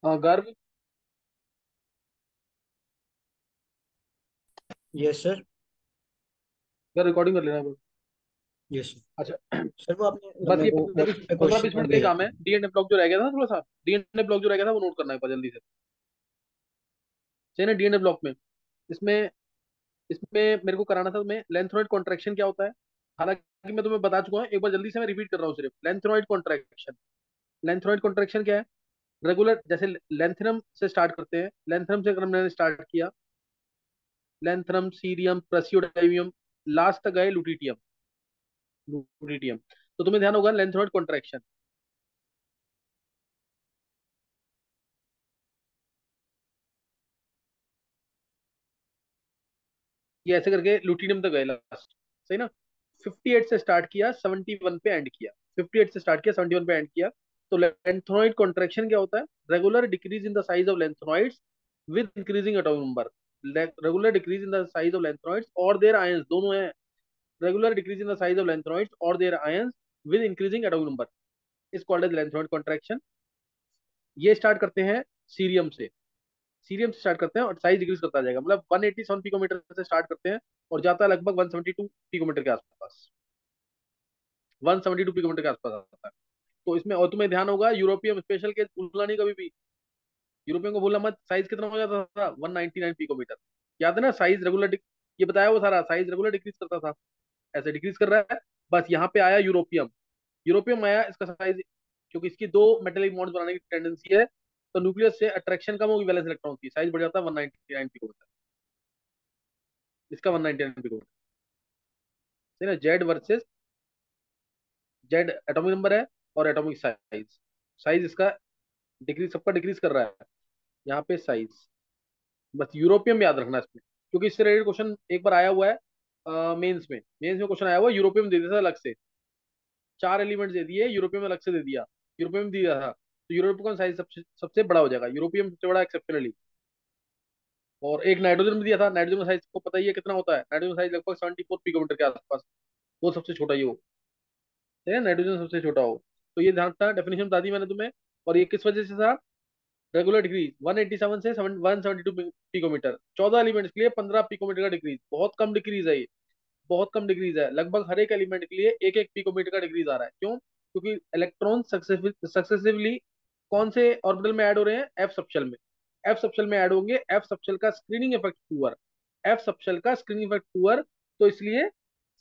Garg. Yes sir. यार recording कर लेना एक बार। Yes sir. अच्छा। सर वो आपने मतलब बस मेरे ये को 15 व्हाट्सएप पे 20 क्वेश्चन मिनट का ही भेजा काम था। है। डीएनए ब्लॉक जो रह गया था ना, थोड़ा सा डीएनए ब्लॉक जो रह गया था वो नोट करना है एक बार जल्दी से। चाहिए ना डीएनए ब्लॉक में। इसमें इसमें मेरे को कराना था तुम्हें लेंथोइड कॉन्ट्रैक्शन क्या होता है। हालांकि मैं तुम्हें बता चुका हूँ, एक बार जल्दी से मैं रिपीट कर रहा हूँ सिर्फ लेंथोइड कॉन्ट्रैक्शन। लेंथोइड कॉन्ट्रैक्शन क्या है? रेगुलर, जैसे लेंथनम से स्टार्ट करते हैं, लेंथनम से अगर हमने स्टार्ट किया, लेंथनम, सीरियम, प्रसियोडाइवियम, लास्ट तक गए लुटिटियम। लुटिटियम। तो तुम्हें ध्यान होगा लेंथोइड कॉन्ट्रैक्शन, ये ऐसे करके लुटिनियम तक गए लास्ट। सही ना? 58 से स्टार्ट किया, 71 पे एंड किया। 58 से स्टार्ट किया, 71 पे एंड किया। तो लेंथोनॉइड कॉन्ट्रैक्शन क्या होता है? Regular decrease in the size of lanthanoids with increasing atomic number. Regular decrease in the size of lanthanoids और देयर आयंस, दोनों है। Regular decrease in the size of lanthanoids और their ions with increasing atomic number is called as lanthanoid contraction. ये start करते हैं cerium से। Cerium से start करते हैं और साइज डिक्रीज करता जाएगा, मतलब 187 पिकोमीटर से स्टार्ट करते हैं और जाता है लगभग 172 पिकोमीटर के आसपास। 172 पिकोमीटर के आसपास आता है। तो इसमें और तुम्हें ध्यान होगा यूरोपियम स्पेशल के भूलना नहीं कभी भी। यूरोपियन को भूलना मत। साइज कितना हो जाता था? 199 पिकोमीटर। याद है ना? साइज रेगुलर, ये बताया वो सारा साइज रेगुलर डिक्रीज करता था। ऐसे डिक्रीज कर रहा है। बस यहाँ पे आया यूरोपियम। यूरोपियम आया, इसका साइज, क्योंकि इसकी दो मेटेलिक बॉन्ड्स बनाने की टेंडेंसी है, तो न्यूक्लियस से अट्रैक्शन कम होगी वैलेंस इलेक्ट्रॉन की, साइज बढ़ जाता है 199 पिकोमीटर। इसका 199 पिकोमीटर। सही ना? Z versus Z atomic number है और एटॉमिक साइज। साइज इसका डिक्रीज, सबका डिक्रीज कर रहा है। यहाँ पे साइज, बस यूरोपियम याद रखना इसमें, क्योंकि इससे रिलेटेड क्वेश्चन एक बार आया हुआ है मेंस में क्वेश्चन आया हुआ है। यूरोपियम दे दिया था अलग से, चार एलिमेंट्स दे दिए, यूरोपियम अलग से दे दिया। यूरोपियम दिया था तो यूरोपियम का साइज सबसे सबसे बड़ा हो जाएगा, यूरोपियम सबसे बड़ा एक्सेप्शनली। और एक नाइट्रोजन में दिया था, नाइट्रोजन का साइज को पता ही है कितना होता है, नाइट्रोजन साइज लगभग 74 पिकोमीटर के आसपास। वो सबसे छोटा ही हो, ठीक है, नाइट्रोजन सबसे छोटा हो। तो ये ध्यान रखना, डेफिनेशन बता दी मैंने तुम्हें। और ये किस वजह से था? रेगुलर डिक्रीज 187 से 172 पिकोमीटर, 14 एलिमेंट्स के लिए 15 पिकोमीटर का डिक्रीज, बहुत कम डिक्रीज है ये। बहुत कम डिक्रीज है, लगभग हर एक एलिमेंट के लिए एक एक पिकोमीटर का डिक्रीज आ रहा है। क्यों? क्योंकि इलेक्ट्रॉन सक्सेसिवली कौन से ऑर्बिटल में ऐड हो रहे हैं? एफ सबशेल में। एफ सबशेल में ऐड होंगे। एफ सबशेल का screening effect poor. F subshell का स्क्रीनिंग इफेक्ट पुअर, तो इसलिए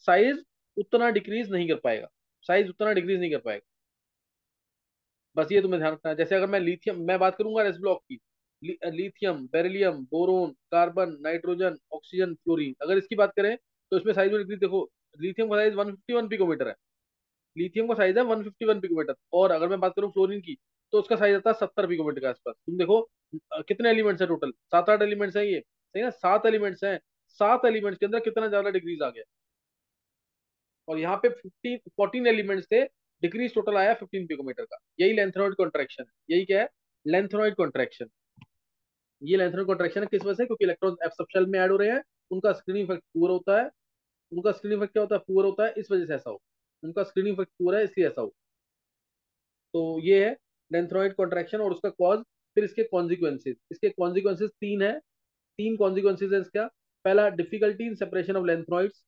साइज उतना डिक्रीज नहीं कर पाएगा। साइज उतना डिक्रीज नहीं कर पाएगा। बस ये तुम्हें ध्यान रखना है। जैसे अगर मैं लिथियम, मैं बात करूंगा एस ब्लॉक की, lithium, beryllium, boron, carbon, nitrogen, oxygen, fluorine, अगर इसकी बात करें तो इसमें साइज में डिक्रीज देखो। लिथियम का साइज 151 पिकोमीटर है। लिथियम का साइज है 151 पिकोमीटर। और अगर मैं बात करूं फ्लोरीन की, तो उसका साइज आता है 70 पिकोमीटर के आसपास। तुम देखो कितने एलिमेंट्स है टोटल, सात आठ एलिमेंट्स है ये, सही ना? सात एलिमेंट्स हैं। सात एलिमेंट्स के अंदर कितना ज्यादा डिग्रीज आ गया। और यहाँ पे 14 एलिमेंट्स थे, डिक्रीज टोटल आया 15 पिकोमीटर का। यही लेंथेनॉइड कॉन्ट्रैक्शन है। यही क्या है? Lanthanoid contraction. ये लेंथेनॉइड कॉन्ट्रैक्शन है किस वजह से? क्योंकि इलेक्ट्रॉन एफ सबशेल में ऐड हो रहे हैं, उनका स्क्रीनिंग इफेक्ट पुअर होता है। उनका स्क्रीनिंग इफेक्ट क्या होता है? पुअर होता है, इस वजह से ऐसा हो। उनका स्क्रीनिंग इफेक्ट पुअर है, इसलिए ऐसा हो। तो ये है लेंथेनॉइड कॉन्ट्रैक्शन और उसका कॉज। फिर इसके कॉन्सिक्वेंसेज, इसके कॉन्सिक्वेंसेज तीन है। तीन कॉन्सिक्वेंसेज है इसका। पहला, difficulty in separation of lanthanoids.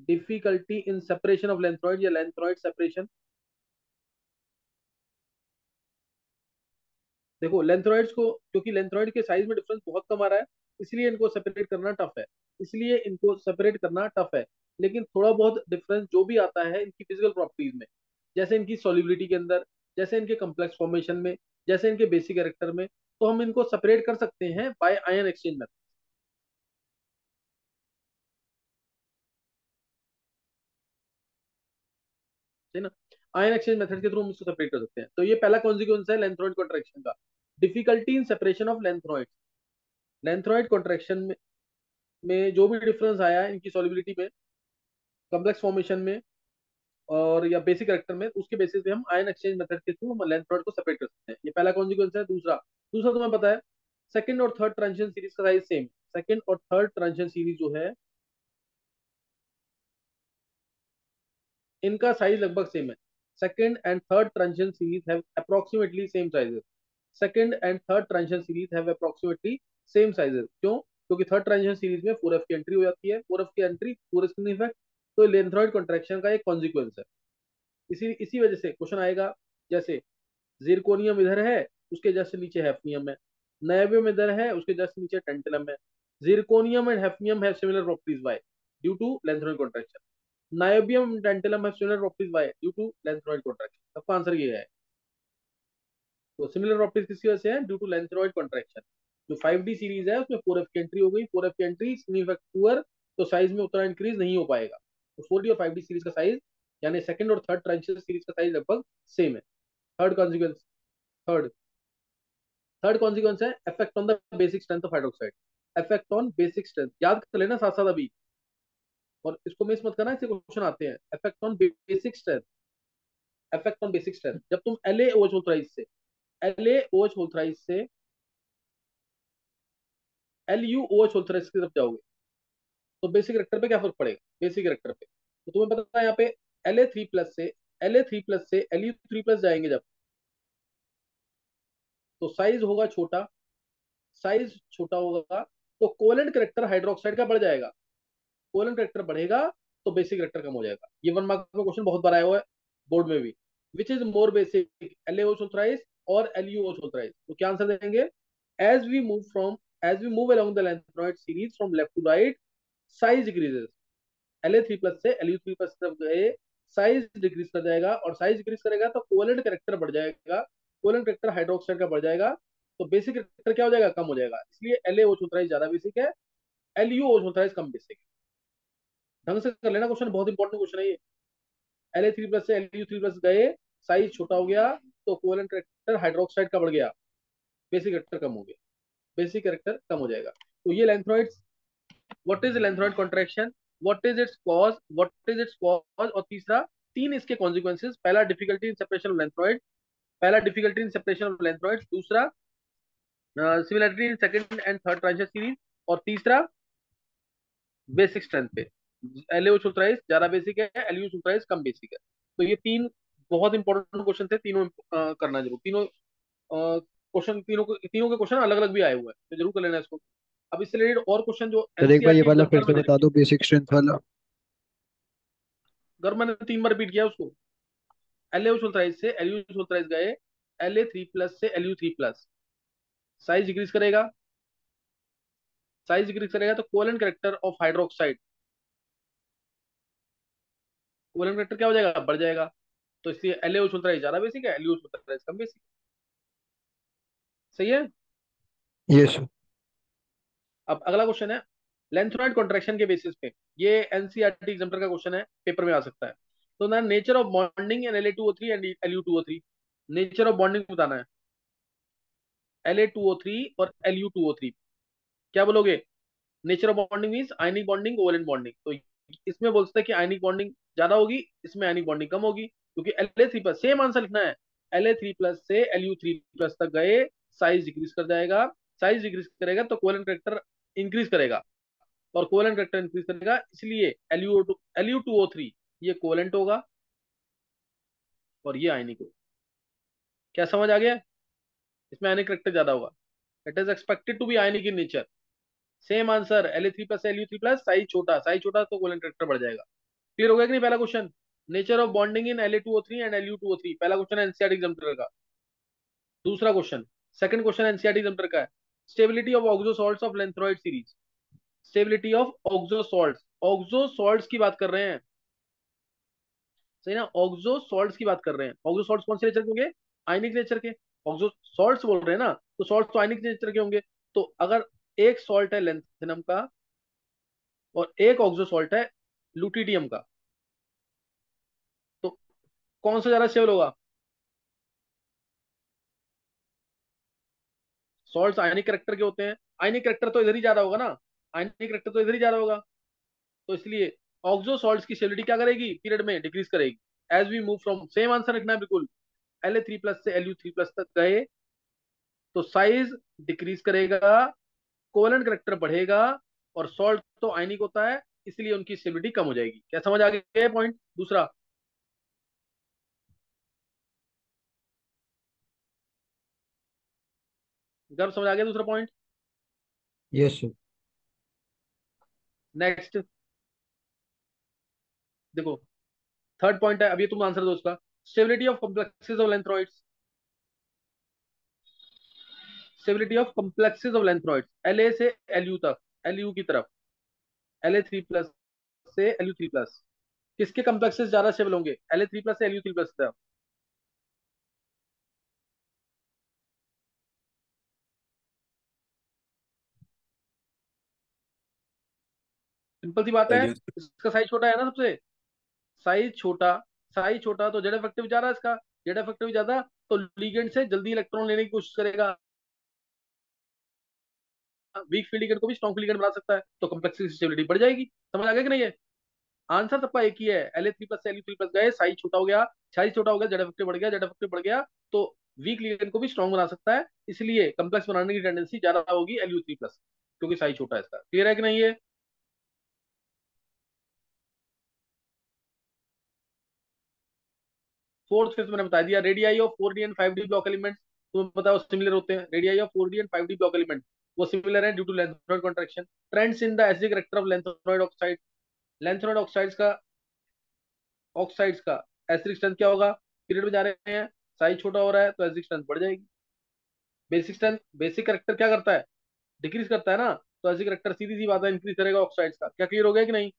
Difficulty in separation of lanthanoid या लेंथेनॉइड सेपरेशन। देखो लेंथेनॉइड्स को, क्योंकि लेंथेनॉइड के साइज में डिफरेंस बहुत कम आ रहा है, इसलिए इनको सेपरेट करना टफ है। इसलिए इनको सेपरेट करना टफ है। लेकिन थोड़ा बहुत डिफरेंस जो भी आता है इनकी फिजिकल प्रॉपर्टीज में, जैसे इनकी सॉल्युबिलिटी के अंदर, जैसे इनके कम्प्लेक्स फॉर्मेशन में, जैसे इनके बेसिक कैरेक्टर में, तो हम इनको सेपरेट कर सकते हैं बाय आयन एक्सचेंज मेथड। है ना? आयन एक्सचेंज मेथड के थ्रू हम इसको सेपरेट कर सकते हैं। तो ये पहला कॉन्सिक्वेंस है लेंथेनॉइड कॉन्ट्रैक्शन का, difficulty in separation of lanthanoid. Lanthanoid contraction में जो भी डिफरेंस आया है इनकी सॉल्युबिलिटी में, कॉम्प्लेक्स फॉर्मेशन में, और या बेसिक कैरेक्टर में, उसके बेसिस पे हम आयन एक्सचेंज मेथड के थ्रू हम लेंथ प्रोडक्ट को सेपरेट कर सकते हैं। ये पहला कॉन्सिक्वेंस है। दूसरा, दूसरा तुम्हें पता है, सेकंड और थर्ड ट्रांजिशन सीरीज का साइज सेम। सेकंड और थर्ड ट्रांजिशन सीरीज जो है, इनका साइज लगभग सेम है। second and third transition series have approximately same sizes. Second and third transition series have approximately same sizes. क्यों? क्योंकि थर्ड ट्रांजिशन सीरीज में 4f की एंट्री हो जाती है, 4f की एंट्री 4f इफेक्ट, तो लेंथरॉइड कॉन्ट्रैक्शन का एक कॉन्सिक्वेंस है। इसी इसी वजह से क्वेश्चन आएगा, जैसे जिरकोनियम इधर है, उसके जस्ट नीचे हैफनियम है, नायोबियम इधर है, उसके जस्ट नीचे टेंटलम है। Zirconium and hafnium have similar properties, why? Due to lanthanoid contraction. Niobium and tantalum have similar properties, why? Due to lanthanoid contraction. सबका आंसर ये है। तो सिमिलर प्रॉपर्टीज किसकी वजह से है? Due to lanthanoid contraction. जो 5D सीरीज है उसमें 4f की एंट्री हो गई, 4f की एंट्री पुअर, तो साइज में उतना इंक्रीज नहीं हो पाएगा। तो 4D और 5D सीरीज का साइज, यानी सेकंड और थर्ड ट्रांजिशन सीरीज का साइज लगभग सेम है। Third consequence, third third consequence है effect on the basic strength of hydroxide. Effect on basic strength याद कर लेना साथ साथ अभी, और इसको मिस मत करना, इससे क्वेश्चन आते हैं। Effect on basic strength, effect on basic strength, जब तुम LaOH होल्थराइज से LaOH होल्थराइज से LuOH होल्थराइज की तरफ जाओगे, तो बेसिक रेक्टर पे क्या फर्क पड़ेगा? बेसिक रेक्टर पे तो तुम्हें पता है, यहाँ पे La3 प्लस से Lu3 प्लस जाएंगे जब, तो साइज होगा छोटा, साइज छोटा होगा, तो कोवेलेंट करेक्टर हाइड्रोक्साइड का बढ़ जाएगा। कोवेलेंट करेक्टर बढ़ेगा तो बेसिक करेक्टर कम हो जाएगा। ये 1 मार्क का क्वेश्चन बहुत बार आया हुआ है बोर्ड में भी। Which is more basic, LaOH होल्थराइज और LuOH होल्थराइज? तो क्या आंसर देंगे? As we move from as we move along the lanthanoid series from left to right, size decreases. La3 plus से Lu3 प्लस तरफ गए, साइज डिक्रीज कर जाएगा, और साइज डिक्रीज करेगा तो कोवेलेंट कैरेक्टर बढ़ जाएगा, कोवेलेंट कैरेक्टर हाइड्रोक्साइड का बढ़ जाएगा, तो बेसिक कैरेक्टर क्या हो जाएगा? कम हो जाएगा। इसलिए LaOH होल्थराइज ज्यादा बेसिक है, LuOH होल्थराइज कम बेसिक है। ढंग से कर लेना क्वेश्चन, बहुत इंपॉर्टेंट क्वेश्चन है ये। La3 प्लस से Lu3 प्लस गए, साइज छोटा हो गया, तो कोवेलेंट कैरेक्टर हाइड्रोक्साइड का बढ़ गया, बेसिक कैरेक्टर कम हो गया, बेसिक कैरेक्टर कम हो जाएगा। तो ये lanthanoids, what is lanthanoid contraction, what is its cause, what is its cause, और तीसरा, तीन इसके कॉन्सिक्वेंसेस। पहला difficulty in separation of lanthanoid, पहला difficulty in separation of lanthanoid, दूसरा similarity in second and third transition series, और तीसरा basic strength पे। LaOH उल्ट्राइज ज्यादा बेसिक है, LuOH उल्ट्राइज कम बेसिक है। तो ये तीन बहुत इंपॉर्टेंट क्वेश्चन थे, तीनों करना जरूर। तीनों क्वेश्चन, तीनों के क्वेश्चन अलग अलग भी आए हुए हैं, तो जरूर कर लेना इसको। अब इससे रिलेटेड और क्वेश्चन जो सर एक बार ये एनसीईआरटी वाला फिर एग्जाम्पल से में बता दो, बेसिक स्ट्रेंथ वाला। अगर मैंने 3 बार रिपीट किया उसको, LaOH उल्ट्राइज से LuOH उल्ट्राइज गए, La3 प्लस से Lu3 प्लस, साइज डिक्रीज करेगा, साइज डिक्रीज करेगा तो covalent character of hydroxide, covalent character क्या हो जाएगा? बढ़ जाएगा। तो इसलिए LaOH उल्ट्राइज ज्यादा बेसिक है, LuOH उल्ट्राइज कम बेसिक। सही है। Yes sir. अब अगला क्वेश्चन है लेंथनॉइड कॉन्ट्रैक्शन के बेसिस पे। ये एनसीईआरटी एग्जाम्पल का क्वेश्चन है, पेपर में आ सकता है। तो ना, nature of bonding in La2O3 and Lu2O3, nature of bonding बताना है La2O3 और Lu2O3। क्या बोलोगे? Nature of bonding means ionic bonding, covalent bonding. तो इसमें बोल सकते हैं कि आयनिक बॉन्डिंग ज्यादा होगी, इसमें आयनिक बॉन्डिंग कम होगी, क्योंकि La3 प्लस, सेम आंसर लिखना है, La3 प्लस से Lu3 प्लस तक गए, साइज डिक्रीज कर जाएगा, साइज डिक्रीज करेगा तो कोवेलेंट कैरेक्टर इंक्रीज करेगा, और कोवेलेंट कैरेक्टर इंक्रीज करेगा, इसलिए Lu2O3 ये कोवेलेंट होगा और ये आयनिक होगा। क्या समझ आ गया? इसमें आयनिक कैरेक्टर ज्यादा होगा। It is expected to be आयनिक in nature. Same answer, La3 plus Lu3 plus, size छोटा तो कोवेलेंट कैरेक्टर बढ़ जाएगा। क्लियर हो गया कि नहीं? पहला question, nature of bonding in La2O3 and Lu2O3, पहला क्वेश्चन एनसीईआरटी एग्जाम्पल का। दूसरा question, second question NCERT example का है, stability of oxo salts of lanthanoid series. Stability of oxo salts, oxo salts की बात कर रहे हैं, सही ना? ऑक्सो सॉल्ट्स की बात कर रहे हैं। ऑक्सो सॉल्ट्स कौन से नेचर के होंगे? आयनिक नेचर के। ऑक्सो सॉल्ट्स बोल रहे हैं ना, तो सॉल्ट्स तो आयनिक नेचर के होंगे। तो अगर एक सॉल्ट है लेंथेनम का और एक ऑक्सो सॉल्ट है लुटिडियम का, तो कौन सा ज्यादा स्टेबल होगा? सॉल्ट्स आयनिक कैरेक्टर के होते हैं, आयनिक कैरेक्टर तो इधर ही ज्यादा होगा ना, आयनिक कैरेक्टर तो इधर ही ज्यादा होगा, तो इसलिए ऑक्सो सॉल्ट्स की स्टेबिलिटी क्या करेगी? पीरियड में डिक्रीज करेगी। As we move from, same answer रखना है बिल्कुल, La3 प्लस से Lu3 प्लस तक गए, तो साइज डिक्रीज करेगा, कोवेलेंट करेक्टर बढ़ेगा, और सॉल्ट तो आयनिक होता है, इसलिए उनकी स्टेबिलिटी कम हो जाएगी। क्या समझ आ गया पॉइंट? दूसरा, गर्व समझ आ गया दूसरा पॉइंट? Yes sir. नेक्स्ट देखो, थर्ड पॉइंट है, अभी तुम आंसर दो उसका। Stability of complexes of lanthanoids. Stability of complexes of lanthanoids, L A से एल यू तक, एल यू की तरफ, एल ए थ्री प्लस से एल यू थ्री प्लस, किसके कॉम्प्लेक्सेस ज्यादा स्टेबल होंगे, एल ए थ्री प्लस से एल यू थ्री प्लस तक? सिंपल सी बात है, एलियो। इसका साइज छोटा है ना सबसे, साइज छोटा, साइज छोटा तो जेड इफेक्टिव ज्यादा है इसका, जेड इफेक्टिव ज्यादा, तो लिगेंड से जल्दी इलेक्ट्रॉन लेने की कोशिश करेगा, वीक फील्ड लिगेंड को भी स्ट्रॉन्ग लिगेंड बना सकता है, तो कॉम्प्लेक्स स्टेबिलिटी बढ़ जाएगी। समझ आ गया कि नहीं है? आंसर सबका एक ही है, एल ए थ्री प्लस से एल यू थ्री प्लस गए, साइज छोटा हो गया, साइज छोटा हो गया, जेड इफेक्टिव बढ़ गया, जेड इफेक्टिव बढ़ गया, तो वीक लिगेंड को भी स्ट्रॉन्ग बना सकता है, इसलिए कॉम्प्लेक्स बनाने की टेंडेंसी ज्यादा होगी एल यू थ्री प्लस, क्योंकि साइज छोटा है इसका। क्लियर है कि नहीं है? फोर्थ फिफ्थ मैंने बता दिया, radii of 4D and 5D block element, तुम्हें पता है वो सिमिलर होते हैं, radii of 4D and 5D block element वो सिमिलर है due to lanthanoid contraction. Trends in the acidic character of lanthanoid oxide, lanthanoid oxides का, ऑक्साइड्स का एसिडिक स्ट्रेंथ क्या होगा, पीरियड में जा रहे हैं, साइज छोटा हो रहा है तो एसिडिक स्ट्रेंथ बढ़ जाएगी। बेसिक स्ट्रेंथ, बेसिक करेक्टर क्या करता है, डिक्रीज करता है ना, तो एसिडिक करेक्टर सीधी सी बात है इंक्रीज करेगा ऑक्साइड्स का। क्या क्लियर हो गया कि नहीं?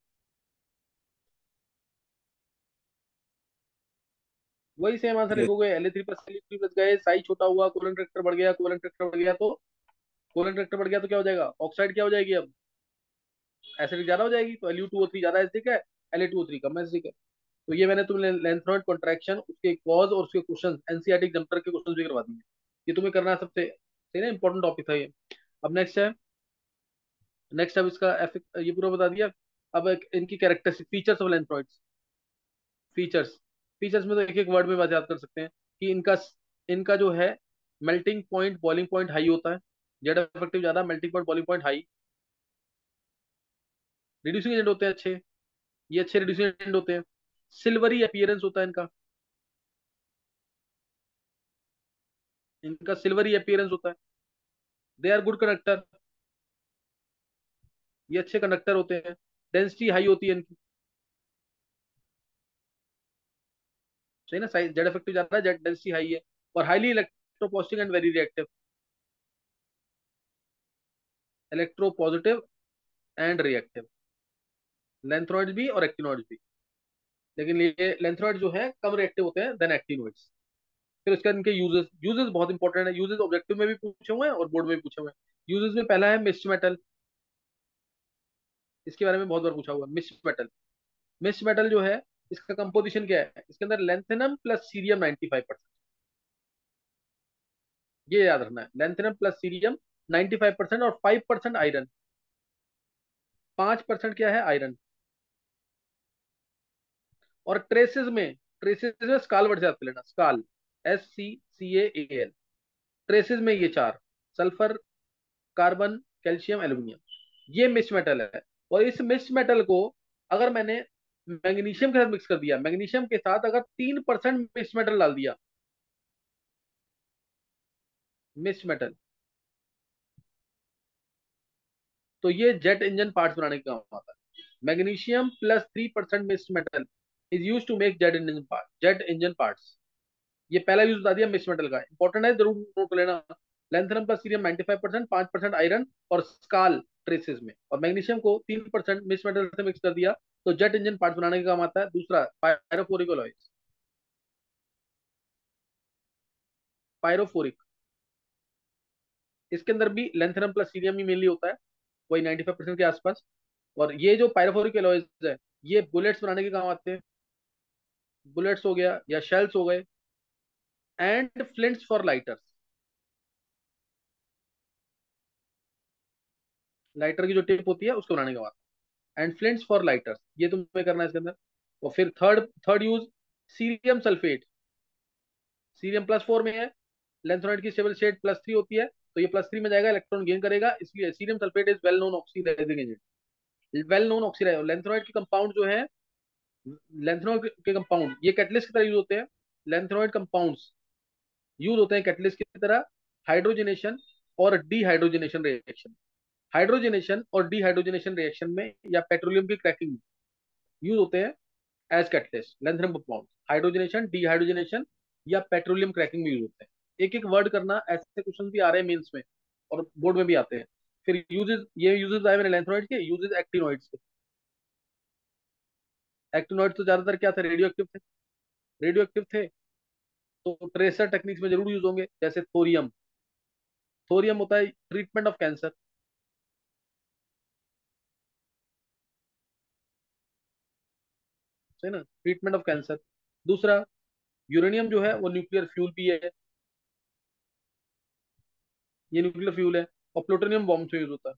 वही सेम आंसर यस। लिखोगे, L A three plus L three plus गए, साइज छोटा हुआ, कोलन करेक्टर बढ़ गया, कोलन करेक्टर बढ़ गया तो, कोलन करेक्टर बढ़ गया तो क्या हो जाएगा, ऑक्साइड क्या हो जाएगी अब, एसिडिक ज्यादा हो जाएगी, तो Lu2O3 ज्यादा एसिडिक है, La2O3 कम एसिडिक है। तो ये मैंने तुम्हें लेंथनॉइड कॉन्ट्रैक्शन, उसके कॉज और उसके क्वेश्चन, एनसीईआरटी एग्जाम्पटर के क्वेश्चन भी करवा दिए, ये तुम्हें करना है सबसे सही ना, इंपॉर्टेंट टॉपिक था ये। अब नेक्स्ट है, नेक्स्ट अब इसका ये पूरा बता दिया। अब इनकी characteristic features of lanthanoids, features, features में तो एक एक वर्ड में बात याद कर सकते हैं कि इनका, इनका जो है melting point boiling point high होता है, जेड इफेक्टिव ज्यादा, melting point boiling point high, reducing agent होते हैं अच्छे, ये अच्छे रिड्यूसिंग एजेंट होते हैं, सिल्वरी अपीयरेंस होता है इनका, इनका सिल्वरी अपीयरेंस होता है, दे आर गुड कंडक्टर, ये अच्छे कंडक्टर होते हैं, डेंसिटी हाई होती है इनकी, सही ना, साइज जेड इफेक्टिव ज्यादा है, जेड डेंसिटी हाई है, और highly electropositive and very reactive, electropositive and reactive, lanthanoids भी और एक्टिनॉइड्स भी, लेकिन ये लेंथनॉइड जो है कम रिएक्टिव होते हैं देन एक्टिनॉइड्स। फिर उसके बाद इनके यूजेस, यूजेस बहुत इंपॉर्टेंट है, यूजेस ऑब्जेक्टिव में भी पूछे हुए हैं और बोर्ड में भी पूछे हुए हैं। यूजेस में पहला है मिस्ट मेटल, इसके बारे में बहुत बार पूछा हुआ है, मिस्ट मेटल। मिस्ट मेटल जो है, इसका कंपोजिशन क्या है, इसके अंदर लेंथेनम प्लस सीरियम 95%, ये याद रखना है, लेंथेनम प्लस सीरियम 95% और 5% आयरन, 5% क्या है आयरन। और ट्रेसेस में, ट्रेसेस में स्काल वर्ड से याद कर लेना, स्काल, SCCAAL, ट्रेसेस में ये चार, सल्फर, कार्बन, कैल्शियम, एल्यूमिनियम, ये मिक्स मेटल है। और इस मिक्स मेटल को अगर मैंने मैग्नीशियम के साथ मिक्स कर दिया, मैग्नीशियम के साथ अगर 3% मिक्स मेटल डाल दिया, मिक्स मेटल, तो ये जेट इंजन पार्ट्स बनाने का काम आता है। Magnesium plus 3% mix metal is use to make jet engine part, jet engine parts. ये पहला यूज बता दिया मिक्स मेटल का, इंपॉर्टेंट है, जरूर नोट कर लेना। लेंथेनम प्लस सीरियम 95%, 5% आयरन और स्काल ट्रेसेस में, और मैग्नीशियम को 3% मिक्स मेटल से मिक्स कर दिया तो जेट इंजन पार्ट बनाने का काम आता है। दूसरा पायरोफोरिक अलॉयज, पायरोफोरिक, इसके अंदर भी लेंथेनम प्लस सीरियम ही मेनली होता है, वही 95% के आसपास। और ये जो पायरोफोरिक अलॉयज है, ये बुलेट्स बनाने के काम आते हैं, बुलेट्स हो गया या शेल्स हो गए, एंड फ्लिंट्स फॉर लाइटर्स, लाइटर की जो टिप होती है उसको बनाने का काम, एंड फ्लिंट्स फॉर लाइटर्स, ये तुम्हें करना है इसके अंदर। और फिर third, third use cerium sulphate, cerium +4 में है, लेंथेनॉइड की स्टेबल स्टेट +3 होती है, तो ये +3 में जाएगा, इलेक्ट्रॉन गेन करेगा, इसलिए cerium sulphate is well known oxidising agent, well known oxidiser. Lanthanoid के कंपाउंड जो है, लेंथेनॉइड के कंपाउंड ये कैटलिस्ट की तरह यूज होते हैं, लेंथेनॉइड कंपाउंड्स यूज होते हैं कैटलिस्ट की तरह, हाइड्रोजनेशन और डीहाइड्रोजनेशन रिएक्शन। हाइड्रोजनेशन और डीहाइड्रोजनेशन रिएक्शन में या पेट्रोलियम की क्रैकिंग में यूज होते हैं as catalyst lanthanum compound. Hydrogenation, dehydrogenation या पेट्रोलियम क्रैकिंग में यूज होते हैं। एक एक वर्ड करना, ऐसे क्वेश्चन भी आ रहे हैं मेंस में और बोर्ड में भी आते हैं। फिर यूजेस, ये यूजेस आए मेरे लैंथेनॉइड के, यूजेस एक्टिनॉइड्स के। एक्टिनॉइड तो ज्यादातर क्या थे, रेडियो एक्टिव थे। रेडियो एक्टिव थे तो ट्रेसर टेक्निक्स में जरूर यूज होंगे, जैसे थोरियम। थोरियम होता है ट्रीटमेंट ऑफ कैंसर, है ना, ट्रीटमेंट ऑफ कैंसर। दूसरा, यूरेनियम जो है वो न्यूक्लियर फ्यूल भी है, ये न्यूक्लियर फ्यूल है। और प्लूटोनियम बॉम्ब से यूज होता है,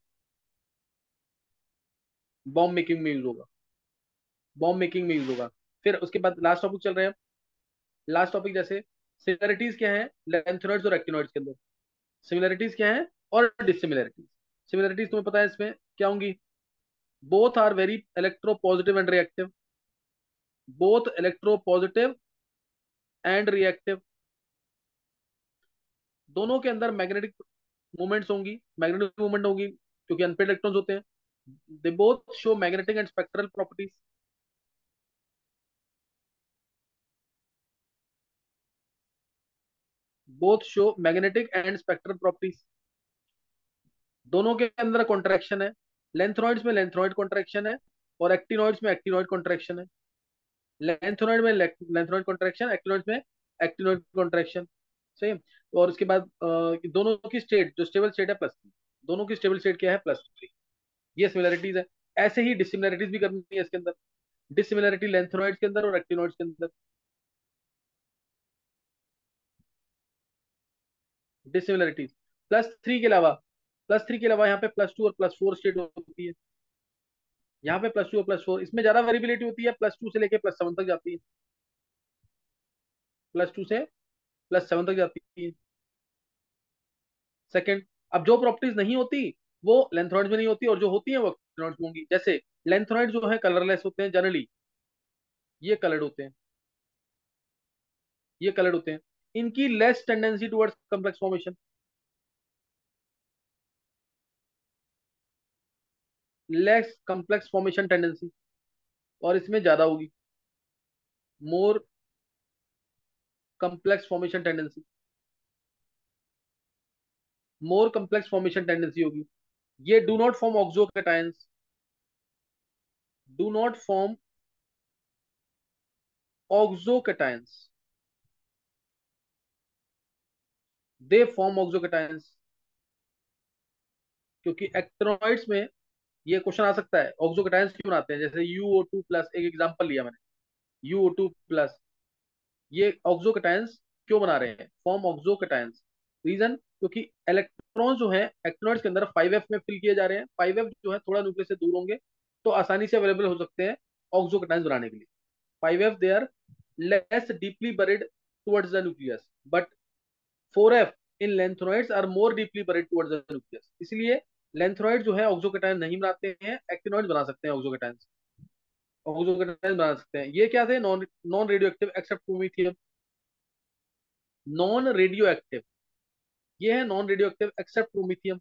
बॉम्ब मेकिंग में यूज होगा, बॉम्ब मेकिंग में यूज होगा। फिर उसके बाद लास्ट टॉपिक चल रहे हैं। लास्ट टॉपिक जैसे सिमिलरिटीज क्या है लैंथेनॉइड्स और एक्टिनॉइड्स के अंदर, सिमिलरिटीज क्या है और डिसिमिलरिटीज। सिमिलरिटीज तुम्हें पता है इसमें क्या होंगी, both are very electropositive and reactive, both electropositive and reactive. दोनों के अंदर मैग्नेटिक मूवमेंट्स होंगी, मैग्नेटिक मूवमेंट होगी क्योंकि अनपेड इलेक्ट्रॉन्स होते हैं। They both show magnetic and spectral properties, both show magnetic and spectral properties. दोनों के अंदर कॉन्ट्रैक्शन है, लेंथनॉइड्स में लेंथनॉइड कॉन्ट्रैक्शन है और एक्टिनॉइड्स में एक्टिनॉइड कॉन्ट्रैक्शन है। लेंथनॉइड में लेंथनॉइड कॉन्ट्रैक्शन, एक्टिनॉइड्स में एक्टिनॉइड कॉन्ट्रैक्शन। सही है। और उसके बाद दोनों की स्टेट, जो स्टेबल स्टेट है +3, दोनों की स्टेबल स्टेट क्या है +3। ये सिमिलरिटीज है। ऐसे ही डिसिमिलरिटीज भी करनी है इसके अंदर, डिसिमिलरिटी लेंथनॉइड्स के अंदर और एक्टिनॉइड्स के अंदर। डिसिमिलरिटीज +3 के अलावा, +3 के अलावा यहाँ पे +2 और +4 स्टेट होती है। यहाँ पे +2 और +4, इसमें ज्यादा वेरिएबिलिटी होती है, +2 से लेके +7 तक जाती है, +2 से +7 तक जाती है। सेकंड, अब जो प्रॉपर्टीज नहीं होती वो लेंथनॉइड्स में नहीं होती, और जो होती है वो एक्टिनॉइड्स में होंगी। जैसे लेंथनॉइड जो है कलरलेस होते हैं जनरली, ये कलर्ड होते हैं, ये कलर्ड होते हैं। इनकी less tendency towards complex formation, less complex formation tendency, और इसमें ज्यादा होगी more complex formation tendency, more complex formation tendency होगी। ये do not form oxo cations, do not form oxo cations, they form oxo cations. क्योंकि actinoids में ये question आ सकता है ऑक्सो कैटायंस क्यों बनाते हैं, जैसे UO2+, एक एग्जांपल लिया मैंने, UO2+, ये ऑक्सो कैटायंस क्यों बना रहे हैं, फॉर्म ऑक्सो कैटायंस। रीजन, क्योंकि इलेक्ट्रॉन जो है एक्टिनॉइड्स के अंदर 5f में फिल किए जा रहे हैं, 5f जो है थोड़ा न्यूक्लियस से दूर होंगे तो आसानी से अवेलेबल हो सकते हैं ऑक्सो कैटायंस बनाने के लिए। 5f they are less deeply buried towards the nucleus, but 4f in lanthanoids are more deeply buried towards the nucleus. इसलिए लेंथनॉइड जो है ऑक्सो कैटायन नहीं बनाते हैं, एक्टिनॉइड बना सकते हैं ऑक्सो कैटायन, ऑक्सो कैटायन बना सकते हैं। ये क्या थे, non non radioactive except promethium, non radioactive, ये है non radioactive except promethium.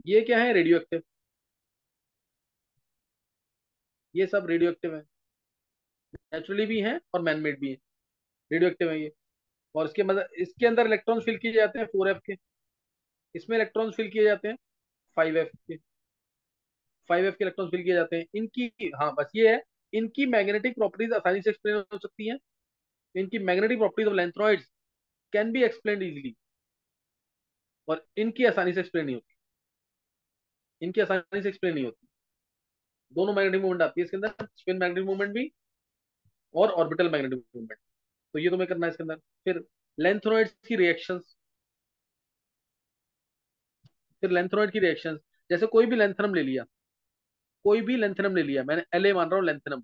ये क्या है, रेडियो एक्टिव, ये सब रेडियो एक्टिव है, नेचुरली भी हैं और मैनमेड भी हैं, रेडियो एक्टिव है ये। और इसके मतलब इसके अंदर इलेक्ट्रॉन फिल किए जाते हैं 4f के, इसमें इलेक्ट्रॉन फिल किए जाते हैं 5f के, 5f के इलेक्ट्रॉन फिल किए जाते हैं इनकी। हाँ बस ये है, इनकी मैग्नेटिक प्रॉपर्टीज आसानी से एक्सप्लेन हो सकती हैं, इनकी magnetic properties of lanthanoids can be explain easily, और इनकी आसानी से एक्सप्लेन नहीं होती, इनकी आसानी से एक्सप्लेन नहीं होती। दोनों मैग्नेटिक मूवमेंट आती है इसके अंदर, स्पिन मैग्नेटिक मूवमेंट भी और ऑर्बिटल मैग्नेटिक मूवमेंट। तो ये तुम्हें करना है इसके अंदर। फिर लेंथनॉइड्स की रिएक्शंस, फिर लेंथनॉइड की रिएक्शंस, जैसे कोई भी लेंथनम ले लिया, कोई भी लेंथनम ले लिया, मैंने La मान रहा हूँ लेंथनम,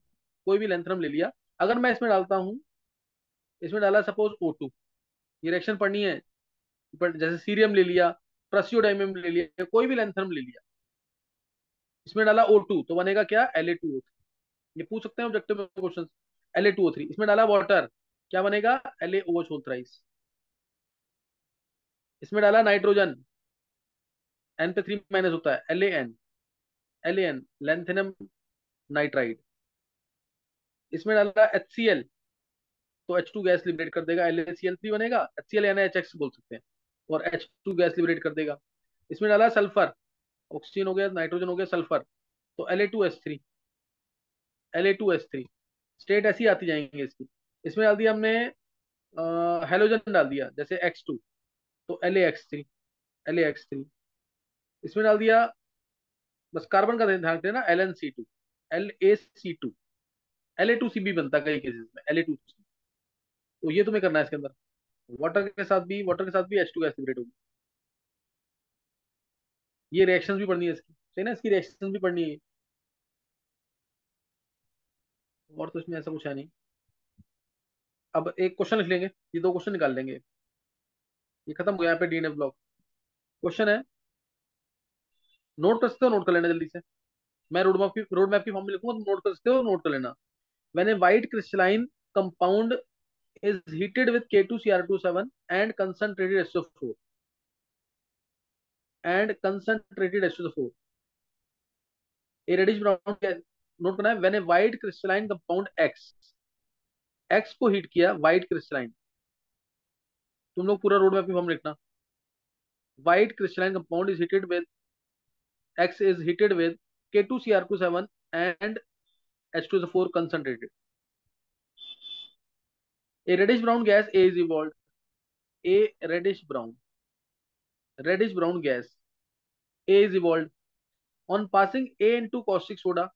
कोई भी लेंथनम ले लिया, अगर मैं इसमें डालता हूँ, इसमें डाला सपोज O2, ये रिएक्शन पढ़नी है। पर जैसे सीरियम ले लिया, प्रसियोडाइमियम ले लिया, कोई भी लेंथनम ले लिया, इसमें डाला O2 तो बनेगा क्या, La2O3। ये पूछ सकते हैं ऑब्जेक्टिव में क्वेश्चन। La2O3, इसमें डाला वाटर, क्या बनेगा, LaOH होल थ्राइस। इसमें डाला नाइट्रोजन, एन पे 3 माइनस होता है, L A N lanthanum nitride. इसमें डाला HCl, तो H2 गैस लिबरेट कर देगा, LaCl3 बनेगा, HCl यानी HX बोल सकते हैं, और H2 गैस लिबरेट कर देगा। इसमें डाला सल्फर, ऑक्सीजन हो गया, नाइट्रोजन हो गया, सल्फर, तो La2S3 स्टेट ऐसी आती जाएंगे इसकी। इसमें डाल दिया हमने हेलोजन डाल दिया, जैसे X2, तो La X3। इसमें डाल दिया, बस कार्बन का ध्यान रखना, LnC2, La2Cb बनता है कई केसेस में, La2C। तो ये तुम्हें करना है इसके अंदर। वाटर के साथ भी H2 गैस लिबरेट होगी। ये रिएक्शंस भी पढ़नी है इसकी, सही ना, इसकी रिएक्शंस भी पढ़नी है। और तो इसमें ऐसा कुछ है नहीं। अब एक क्वेश्चन लिख लेंगे, ये दो क्वेश्चन निकाल लेंगे, ये खत्म हो गया यहाँ पे डीएनए ब्लॉक। क्वेश्चन है, नोट कर सकते हो, नोट कर लेना जल्दी से। मैं रोड मैप की फॉर्म में लिखूंगा, तुम नोट कर सकते हो, नोट कर लेना। When A white crystalline compound is heated with K2Cr27 and concentrated SO4 a reddish brown gas, note करना है, when A white crystalline compound x को हीट किया, वाइट क्रिस्टलाइन, तुम लोग पूरा रोड मैप की फॉर्म लिखना। White crystalline compound is heated with x is heated with K2Cr27 and H2SO4 concentrated, a reddish brown gas A is evolved, a reddish brown gas A is evolved on passing A into caustic soda,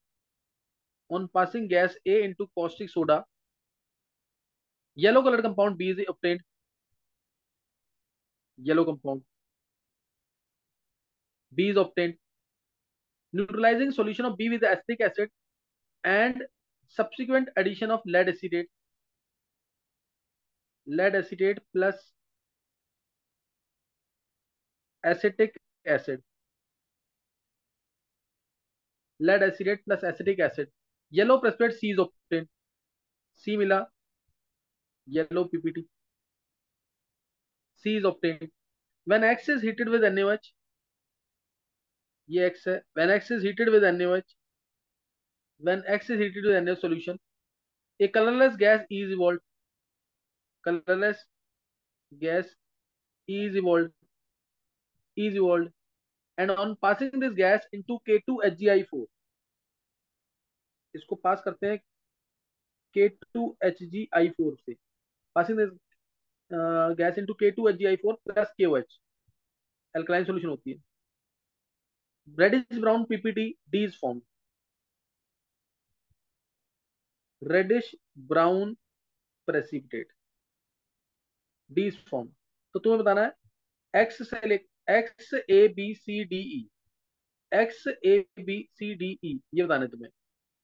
on passing gas A into caustic soda, yellow colored compound B is obtained, yellow compound B is obtained. Neutralizing solution of B with acetic acid and subsequent addition of lead acetate plus acetic acid, lead acetate plus acetic acid, yellow precipitate C is obtained, C मिला, yellow PPT, C is obtained. When X is heated with NaOH, ये X है, when X is heated with NaOH, when X is heated with NaOH solution, a colorless gas E is evolved, colorless gas E is evolved, and on passing this gas into K2HgI4, इसको पास करते हैं K2HgI4 से, passing this gas into K2HgI4 plus KOH, alkaline solution होती है, reddish brown PPT D is formed, reddish brown precipitate D is formed। तो तुम्हें बताना है एक्स से ले, XABCDE, XABCDE ये बताना है तुम्हें।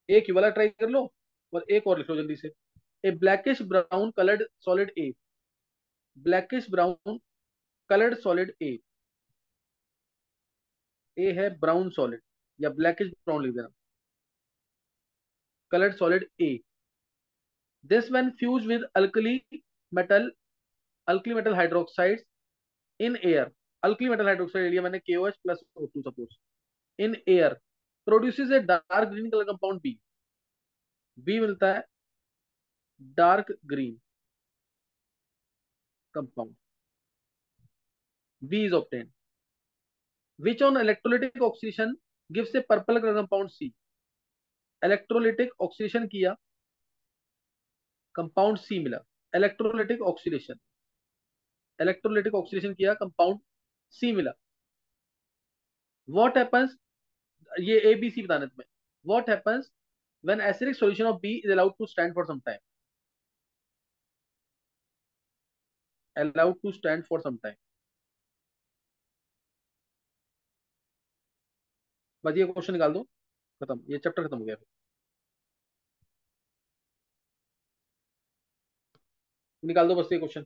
एक ये वाला ट्राई कर लो, और एक और लिख लो जल्दी से। A blackish brown coloured solid A, blackish brown coloured solid A, A है ब्राउन सॉलिड, या ब्लैकिश ब्राउन लिख देना, coloured solid A. This when fuse with metal alkali metal hydroxide in air, alkali metal hydroxide लिया मैंने KOH plus O2 suppose, in air produces a dark green colour compound B, B मिलता है dark green compound, B is obtain. Which on electrolytic oxidation gives A purple colour compound C, electrolytic oxidation किया, compound C मिला, electrolytic oxidation, electrolytic oxidation किया, compound C मिला। What happens, ये ABC बताने तुम्हें। What happens when acidic solution of B is allowed to stand for some time, allowed to stand for some time. बस ये question निकाल दो, खत्म, ये चैप्टर खत्म हो गया। निकाल दो बस ये क्वेश्चन,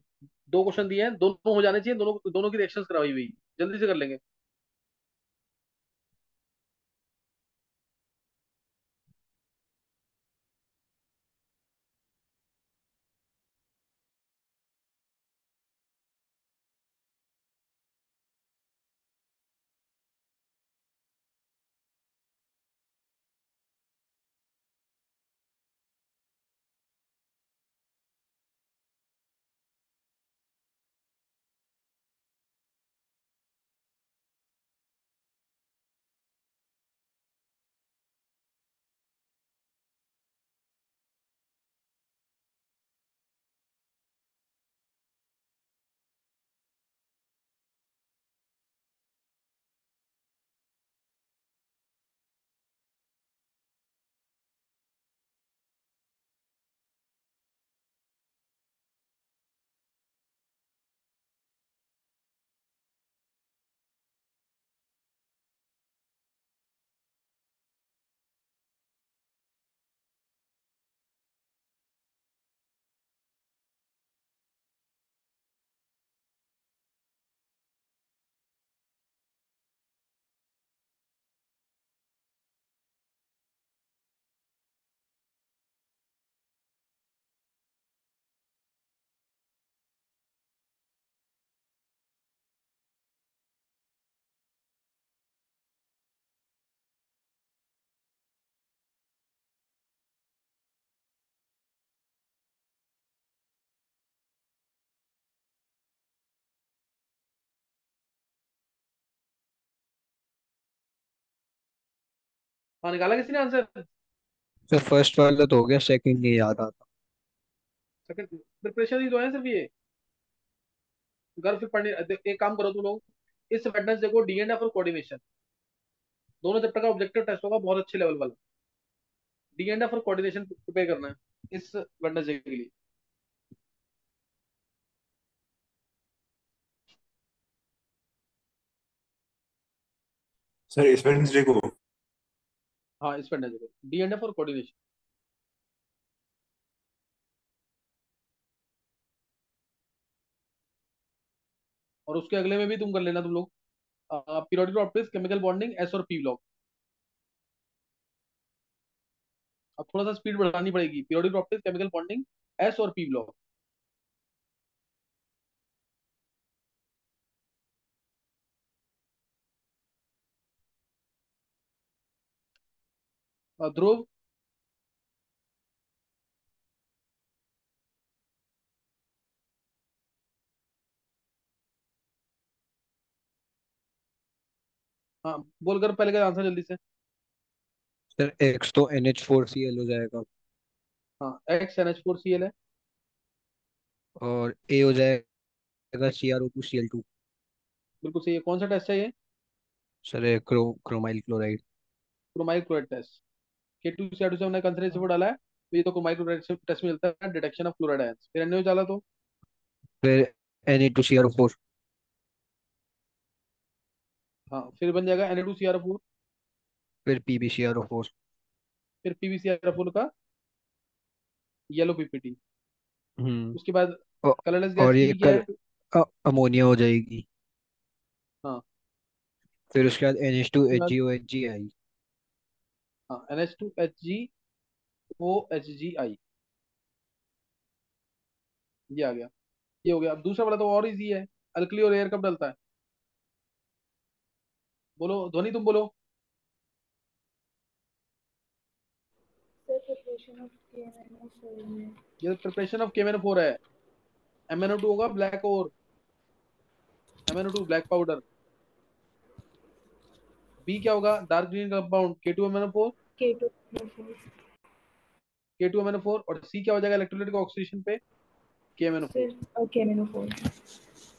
दो क्वेश्चन दिए हैं, दोनों हो जाने चाहिए, दोनों दोनों की रिएक्शंस करवाई हुई, जल्दी से कर लेंगे। हाँ, निकाला किसी ने आंसर? सर फर्स्ट वाला तो हो गया, सेकंड नहीं याद आता। सेकंड प्रिपरेशन ही तो है सिर्फ ये। घर फिर पढ़ने एक काम करो तुम लोग, इस वेडनेसडे को डीएनएफ और कोऑर्डिनेशन दोनों चैप्टर का ऑब्जेक्टिव टेस्ट होगा, बहुत अच्छे लेवल वाला। डीएनएफ और कोऑर्डिनेशन प्रिपेयर करना है इस वेडनेसडे के लिए। सर इस वेडनेसडे को? हाँ, इस वेडनेसडे को डीएनएफ और कोऑर्डिनेशन। और उसके अगले में भी तुम कर लेना तुम लोग, periodic properties, chemical bonding, S और पी ब्लॉक। अब थोड़ा सा स्पीड बढ़ानी पड़ेगी। Periodic properties, chemical bonding, S और पी ब्लॉक। ध्रुव। हाँ, बोल कर पहले का आंसर जल्दी से। सर एक्स तो NH4Cl हो जाएगा। हाँ, एक्स NH4Cl है। और ए हो जाएगा CrO2Cl2। बिल्कुल सही है। कौन सा टेस्ट है ये? Sir chromyl chloride. Chromyl chloride test. K2Cr2 से हमने कंसंट्रेशन डाला है, तो ये तो क्रोमाइल क्लोराइड टेस्ट में मिलता है डिटेक्शन ऑफ क्लोराइड आयंस। फिर NaOH डाला तो? फिर Na2CrO4। हाँ, फिर बन जाएगा Na2CrO4। फिर PbCrO4। फिर PbCrO4 का येलो पीपीटी। हम्म। उसके बाद औ- कलरलेस गैस और ये की क्या है? अमोनिया हो जाएगी। हाँ। फिर उसके बाद उसके बाद NH2HgOHgI। हाँ, NH2HgOHgI। ये आ गया। ये हो गया। अब दूसरा वाला तो और इजी है। अल्कली और एयर कब डलता है? बोलो ध्वनि, तुम बोलो। Sir, preparation of KMNO4 में ये प्रिपरेशन ऑफ KMnO4 है। MnO2 होगा ब्लैक, और MnO2 ब्लैक पाउडर। बी क्या होगा? Dark green compound K2MnO4। K2MNO4 K2MnO4। और सी क्या हो जाएगा इलेक्ट्रोलाइट का ऑक्सीडेशन पे? KMnO4। Sir, KMNO4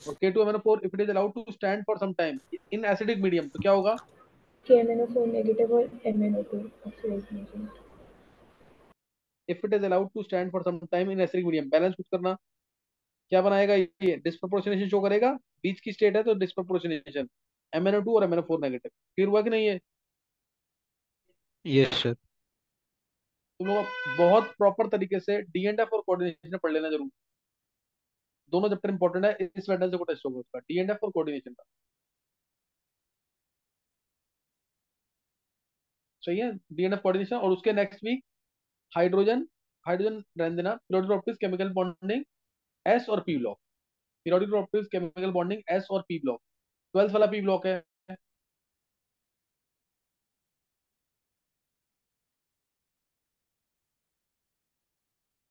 और K2MnO4 if it is allowed to stand for some time in acidic medium तो क्या होगा? KMNO4 नेगेटिव और MnO2 oxidation. If it is allowed to stand for some time in acidic medium, balance कुछ करना। क्या बनाएगा ये? डिस्प्रोपोर्शनेशन शो करेगा। बीच की स्टेट है तो डिस्प्रोपोर्शनेशन। MnO2 और MnO4 नेगेटिव। क्लियर हुआ कि नहीं है? Yes sir. तुम लोग बहुत प्रॉपर तरीके से डीएनएफ और कोऑर्डिनेशन पढ़ लेना जरूर। दोनों चैप्टर इंपॉर्टेंट है। इस वेडनेसडे को टेस्ट होगा उसका, डीएनएफ और कोऑर्डिनेशन का। सही है। डीएनएफ कोऑर्डिनेशन, और उसके नेक्स्ट वीक हाइड्रोजन। हाइड्रोजन रहने देना। Periodic properties, chemical bonding, S और P block. Periodic properties, chemical bonding, S और पी ब्लॉक। 12th वाला पी ब्लॉक है।